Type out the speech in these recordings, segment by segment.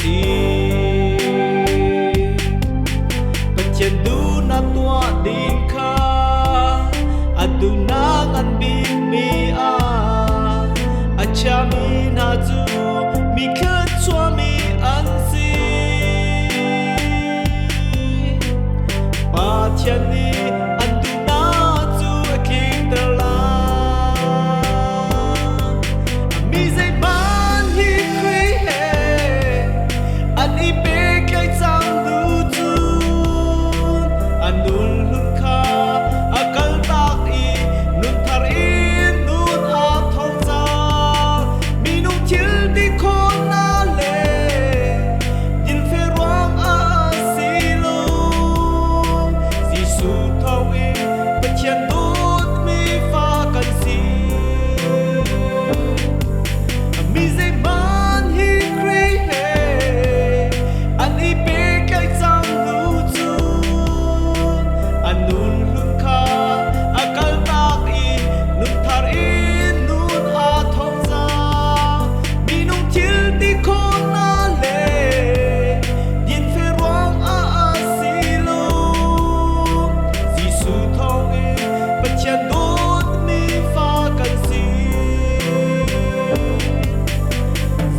si Pachen du na tua din kha Adu na ngan bin mi a Acha mi na zu mi khat chua mi an si Pa chen ni adu na zu ki ta la Mi zai ban hi khui he An i pe kai sang du zu Anul hun kha akal tak i nun thar in nun a thong za Mi nung chil di khon na le Din fe ruang a si lo Si su thau i Pachen dut mi fa kan si Mi zai ban hi kri he An i pe kai sang du zu Anul hun kha akal tak i nun thar in nun a thong za Mi nung chil ti khon na le Din fe ruang a si lo Si su thong i Pachen dut mi fa kan si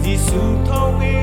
Si su thong i